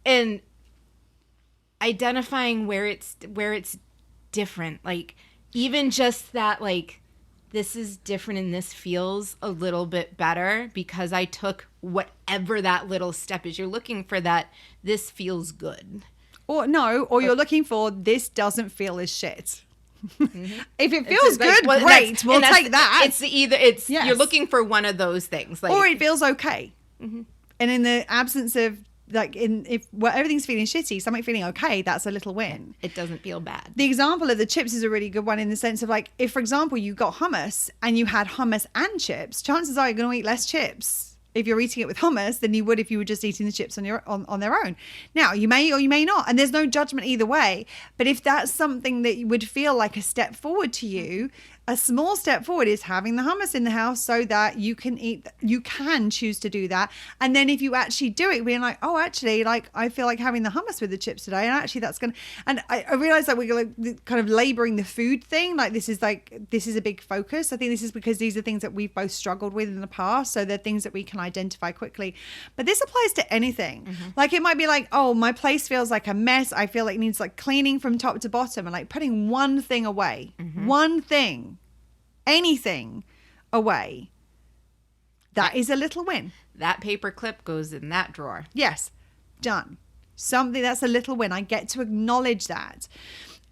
And identifying where it's different, like even just that, like, this is different and this feels a little bit better because I took whatever that little step is. You're looking for that, this feels good. Or you're looking for, this doesn't feel as shit. Mm-hmm. If it feels good, great, we'll take that. You're looking for one of those things. Like, or it feels okay. Mm-hmm. And in the absence of, like, if everything's feeling shitty, something feeling okay, that's a little win. It doesn't feel bad. The example of the chips is a really good one, in the sense of, like, if, for example, you got hummus and you had hummus and chips, chances are you're going to eat less chips if you're eating it with hummus than you would if you were just eating the chips on their own. Now, you may or you may not, and there's no judgment either way. But if that's something that would feel like a step forward to you, a small step forward is having the hummus in the house so that you can choose to do that. And then if you actually do it, being like, oh, actually, like, I feel like having the hummus with the chips today. And actually that's going to, and I realize that we're like kind of laboring the food thing. Like, this is a big focus. I think this is because these are things that we've both struggled with in the past. So they're things that we can identify quickly. But this applies to anything. Mm-hmm. Like, it might be like, oh, my place feels like a mess. I feel like it needs, like, cleaning from top to bottom, and, like, putting one thing away, one thing, anything away. That is a little win. That paper clip goes in that drawer. Yes, done. Something that's a little win. I get to acknowledge that.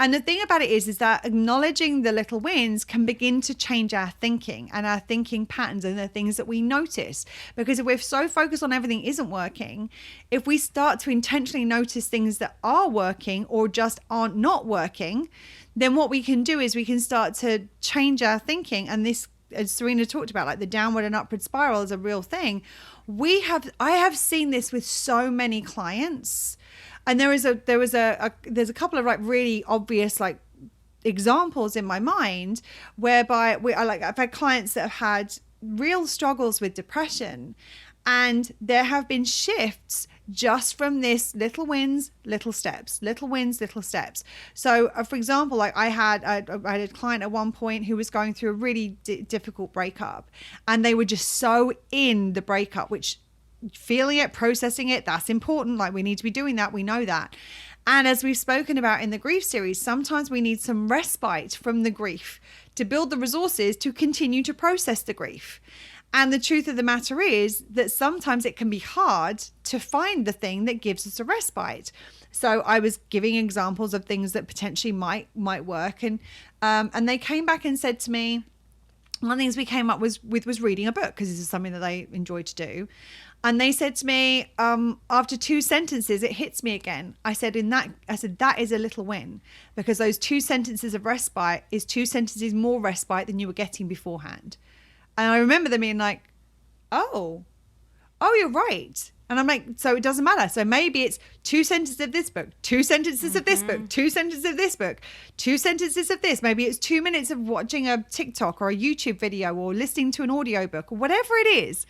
And the thing about it is that acknowledging the little wins can begin to change our thinking and our thinking patterns and the things that we notice. Because if we're so focused on everything isn't working, if we start to intentionally notice things that are working or just aren't not working, then what we can do is we can start to change our thinking. And this, as Serena talked about, like the downward and upward spiral is a real thing. I have seen this with so many clients. And there's a couple of, like, really obvious, like, examples in my mind whereby I've had clients that have had real struggles with depression, and there have been shifts just from this little wins, little steps, little wins, little steps. So, for example, like, I had a client at one point who was going through a really difficult breakup, and they were just so in the breakup, which, feeling it, processing it, that's important. Like, we need to be doing that. We know that. And as we've spoken about in the grief series, sometimes we need some respite from the grief to build the resources to continue to process the grief. And the truth of the matter is that sometimes it can be hard to find the thing that gives us a respite. So I was giving examples of things that potentially might work. And they came back and said to me, one of the things we came up with was reading a book, because this is something that they enjoy to do. And they said to me, after 2 sentences, it hits me again. I said, that is a little win, because those 2 sentences of respite is 2 sentences more respite than you were getting beforehand. And I remember them being like, oh, you're right. And I'm like, so it doesn't matter. So maybe it's 2 sentences of this book, 2 sentences of this book, 2 sentences of this book, 2 sentences of this. Maybe it's 2 minutes of watching a TikTok or a YouTube video or listening to an audiobook or whatever it is.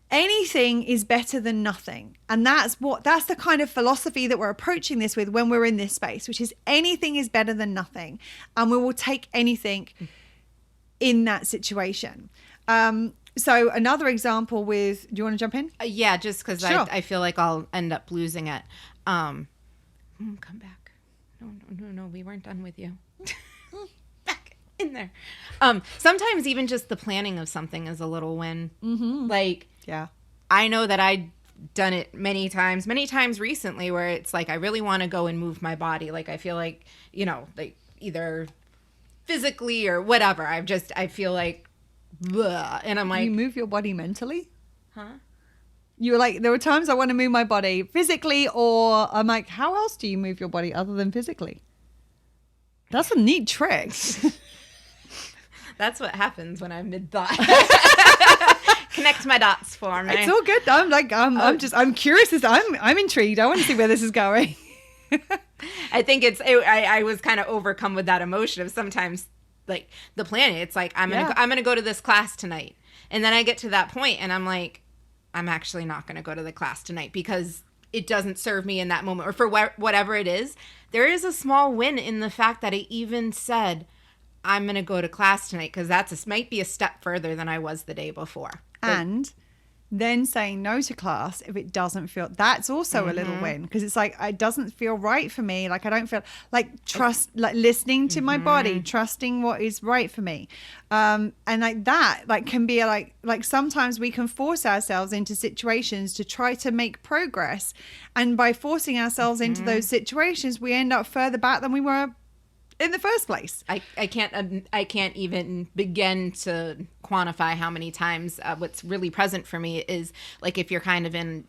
Anything is better than nothing. And that's the kind of philosophy that we're approaching this with when we're in this space, which is anything is better than nothing. And we will take anything in that situation. So another example with, do you want to jump in? Yeah, just because sure. I feel like I'll end up losing it. Come back. No, we weren't done with you. Back in there. Sometimes even just the planning of something is a little win. Mm-hmm. Like, yeah, I know that I've done it many times recently, where it's like, I really want to go and move my body. Like, I feel like, like either physically or whatever. I feel like, bleh. And I'm like, you move your body mentally? Huh? You were like, there were times I want to move my body physically, or I'm like, how else do you move your body other than physically? That's a neat trick. That's what happens when I'm mid-thought. Connect my dots for me. It's all good. I'm curious. I'm intrigued. I want to see where this is going. I think I was kind of overcome with that emotion of sometimes, like, the planning. It's like, I'm gonna go to this class tonight, and then I get to that point and I'm like, I'm actually not gonna go to the class tonight because it doesn't serve me in that moment, or for whatever it is, there is a small win in the fact that I even said, I'm going to go to class tonight, because might be a step further than I was the day before. And then saying no to class if it doesn't feel, that's also a little win, because it's like, it doesn't feel right for me. Like, I don't feel like like listening to my body, trusting what is right for me. And like that, like, can be like sometimes we can force ourselves into situations to try to make progress. And by forcing ourselves into those situations, we end up further back than we were in the first place. I can't even begin to quantify how many times what's really present for me is, like, if you're kind of in,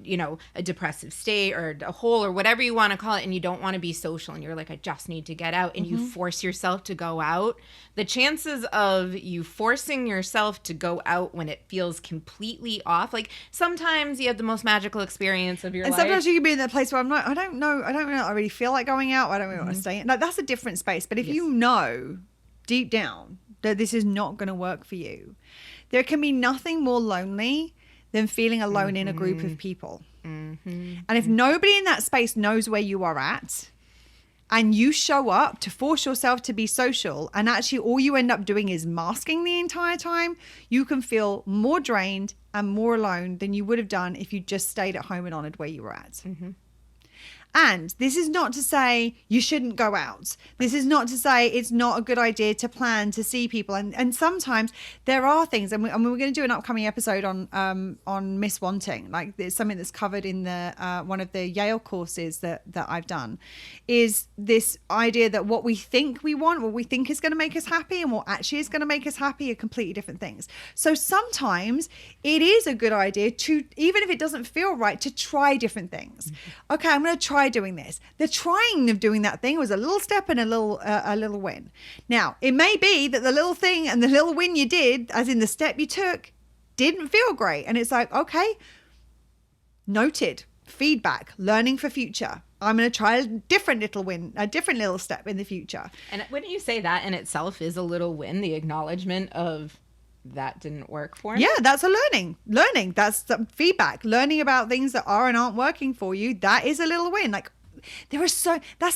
a depressive state or a hole or whatever you want to call it, and you don't want to be social, and you're like, I just need to get out, and you force yourself to go out, the chances of you forcing yourself to go out when it feels completely off, like, sometimes you have the most magical experience of your life. And sometimes you can be in that place where I don't really feel like going out. I don't really want to stay in. Like, that's a different space. But if you know deep down that this is not going to work for you, there can be nothing more lonely than feeling alone in a group of people. And if nobody in that space knows where you are at, and you show up to force yourself to be social, and actually all you end up doing is masking the entire time, you can feel more drained and more alone than you would have done if you just stayed at home and honored where you were at. And this is not to say you shouldn't go out. This is not to say it's not a good idea to plan to see people. And sometimes there are things, and we're going to do an upcoming episode on miswanting. Like, there's something that's covered in the one of the Yale courses that I've done, is this idea that what we think we want, what we think is going to make us happy, and what actually is going to make us happy are completely different things. So sometimes it is a good idea to, even if it doesn't feel right, to try different things. Okay, I'm going to try doing this. The trying of doing that thing was a little step and a little win. Now, it may be that the little thing and the little win you did, as in the step you took, didn't feel great. And it's like, okay, noted, feedback, learning for future. I'm going to try a different little win, a different little step in the future. And wouldn't you say that in itself is a little win, the acknowledgement of that didn't work for me? Yeah, that's a learning. That's some feedback. Learning about things that are and aren't working for you. That is a little win. Like, that's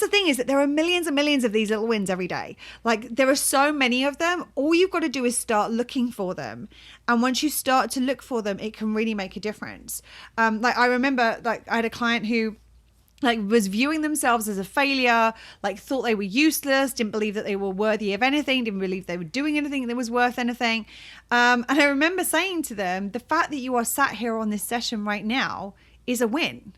the thing, is that there are millions and millions of these little wins every day. Like, there are so many of them. All you've got to do is start looking for them. And once you start to look for them, it can really make a difference. Like, I remember, like, I had a client who, like, was viewing themselves as a failure, like, thought they were useless, didn't believe that they were worthy of anything, didn't believe they were doing anything that was worth anything. And I remember saying to them, the fact that you are sat here on this session right now is a win,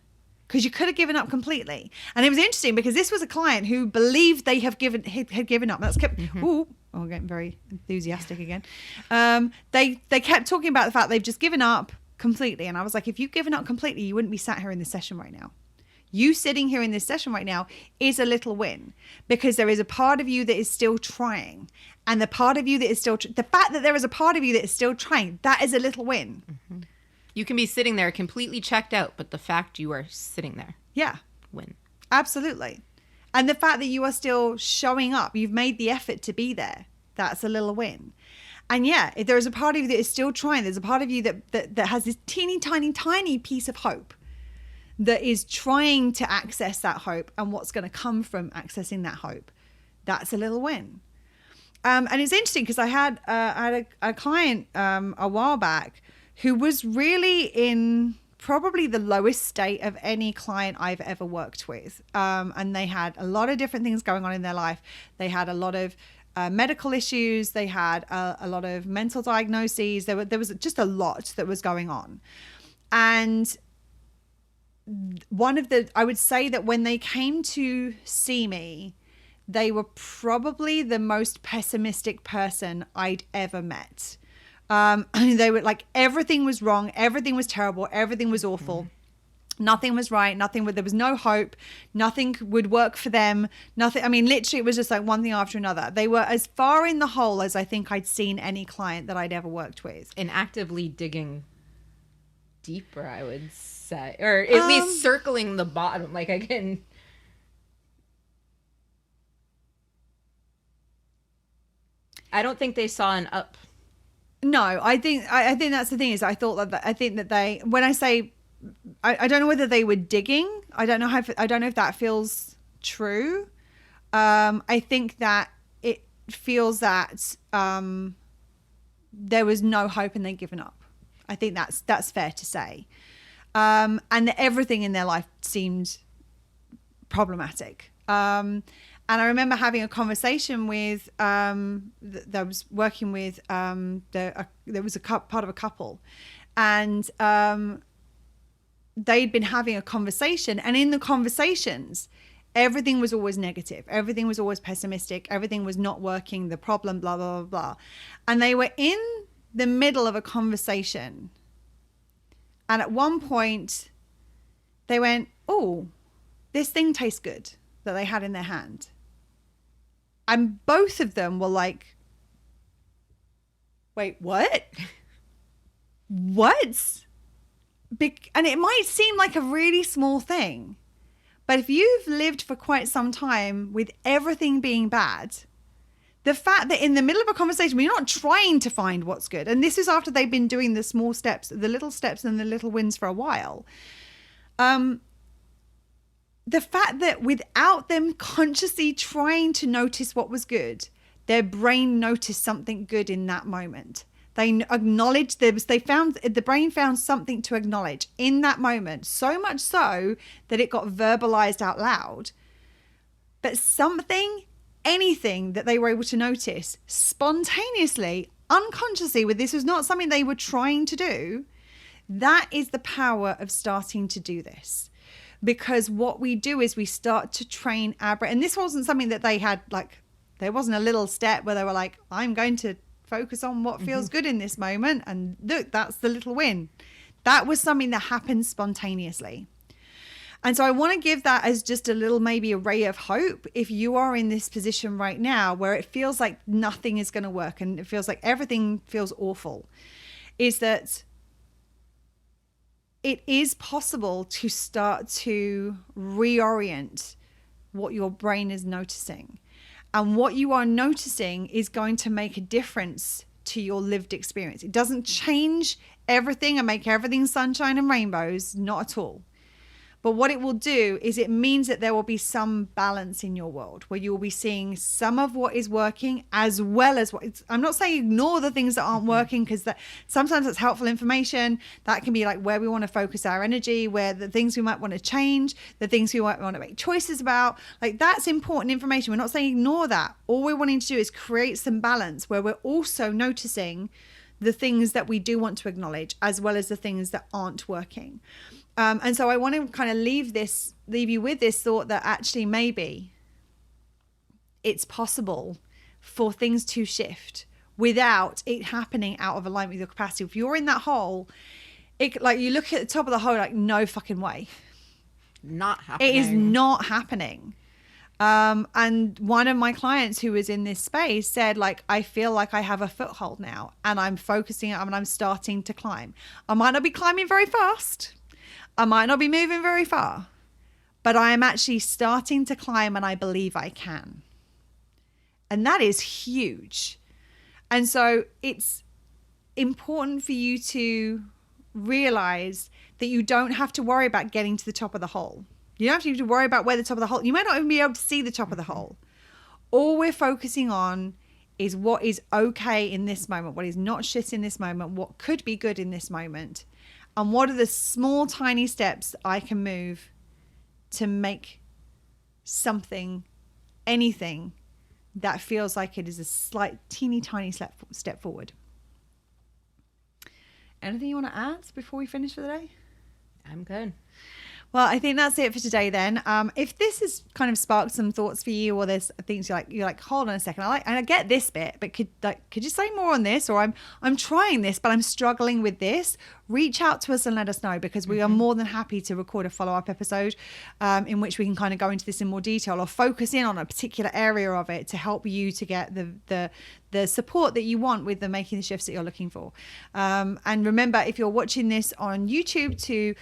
because you could have given up completely. And it was interesting because this was a client who believed they had given up. That's kept, I'm getting very enthusiastic again. They kept talking about the fact they've just given up completely. And I was like, if you've given up completely, you wouldn't be sat here in this session right now. You sitting here in this session right now is a little win, because there is a part of you that is still trying. And the part of you that is still, the fact that there is a part of you that is still trying, that is a little win. You can be sitting there completely checked out, but the fact you are sitting there. Yeah. Win. Absolutely. And the fact that you are still showing up, you've made the effort to be there, that's a little win. And yeah, if there is a part of you that is still trying, there's a part of you that has this teeny tiny piece of hope that is trying to access that hope and what's going to come from accessing that hope. That's a little win. And it's interesting because I had a client a while back who was really in probably the lowest state of any client I've ever worked with. And they had a lot of different things going on in their life. They had a lot of medical issues. They had a lot of mental diagnoses. There was just a lot that was going on. And I would say that when they came to see me, they were probably the most pessimistic person I'd ever met. They were like, everything was wrong, everything was terrible, everything was awful. Nothing was right, there was no hope, nothing would work for them, nothing. I mean, literally it was just like one thing after another. They were as far in the hole as I think I'd seen any client that I'd ever worked with. And actively digging deeper, I would say, or at least circling the bottom. Like, I don't think they saw an up. No, I think that's the thing, is I think that they, when I say I don't know whether they were digging. I don't know if that feels true. I think that it feels that there was no hope and they'd given up. I think that's fair to say. And that everything in their life seemed problematic. And I remember having a conversation with, I was working with, there was a part of a couple, and they'd been having a conversation, and in the conversations, everything was always negative. Everything was always pessimistic. Everything was not working, the problem, blah, blah, blah, blah. And they were in the middle of a conversation. And at one point, they went, oh, this thing tastes good, that they had in their hand. And both of them were like, wait, what? What? And it might seem like a really small thing, but if you've lived for quite some time with everything being bad, the fact that in the middle of a conversation, we're not trying to find what's good, and this is after they've been doing the small steps, the little steps and the little wins for a while. The fact that without them consciously trying to notice what was good, their brain noticed something good in that moment. They acknowledged the brain found something to acknowledge in that moment, so much so that it got verbalized out loud. But anything that they were able to notice spontaneously, unconsciously, this was not something they were trying to do. That is the power of starting to do this. Because what we do is we start to train our brain. And this wasn't something that they had, like, there wasn't a little step where they were like, I'm going to focus on what feels good in this moment. And look, that's the little win. That was something that happened spontaneously. And so I want to give that as just a little, maybe a ray of hope. If you are in this position right now where it feels like nothing is going to work and it feels like everything feels awful, is that it is possible to start to reorient what your brain is noticing. And what you are noticing is going to make a difference to your lived experience. It doesn't change everything and make everything sunshine and rainbows, not at all. But what it will do is it means that there will be some balance in your world where you will be seeing some of what is working as well as I'm not saying ignore the things that aren't working, because sometimes that's helpful information. That can be like where we want to focus our energy, where the things we might want to change, the things we might want to make choices about. Like, that's important information. We're not saying ignore that. All we're wanting to do is create some balance where we're also noticing the things that we do want to acknowledge as well as the things that aren't working. And so I want to kind of leave you with this thought that actually maybe it's possible for things to shift without it happening out of alignment with your capacity. If you're in that hole, like you look at the top of the hole, like, no fucking way. Not happening. It is not happening. And one of my clients who was in this space said, like, I feel like I have a foothold now and I'm focusing and I'm starting to climb. I might not be climbing very fast. I might not be moving very far, but I am actually starting to climb and I believe I can. And that is huge. And so it's important for you to realize that you don't have to worry about getting to the top of the hole. You don't have to worry about where the top of the hole, you might not even be able to see the top of the hole. All we're focusing on is what is okay in this moment, what is not shit in this moment, what could be good in this moment. And what are the small, tiny steps I can move to make something, anything, that feels like it is a slight, teeny, tiny step forward. Anything you want to add before we finish for the day? I'm good. Well, I think that's it for today then. If this has kind of sparked some thoughts for you, or there's things you're like, hold on a second, I get this bit, but could you say more on this? Or I'm trying this, but I'm struggling with this. Reach out to us and let us know, because we are more than happy to record a follow-up episode in which we can kind of go into this in more detail or focus in on a particular area of it to help you to get the the support that you want with the making the shifts that you're looking for. And remember, if you're watching this on YouTube, to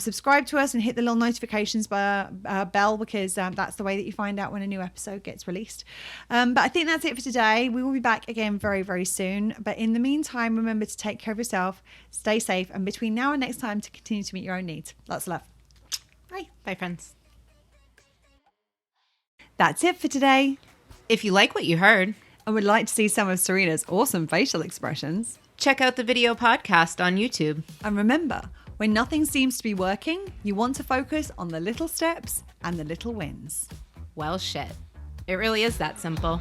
subscribe to us and hit the little notifications bell, because that's the way that you find out when a new episode gets released. But I think that's it for today. We will be back again very, very soon. But in the meantime, remember to take care of yourself, stay safe, and between now and next time, to continue to meet your own needs. Lots of love. Bye. Bye, friends. That's it for today. If you like what you heard and would like to see some of Serena's awesome facial expressions, check out the video podcast on YouTube. And remember, when nothing seems to be working, you want to focus on the little steps and the little wins. Well, shit. It really is that simple.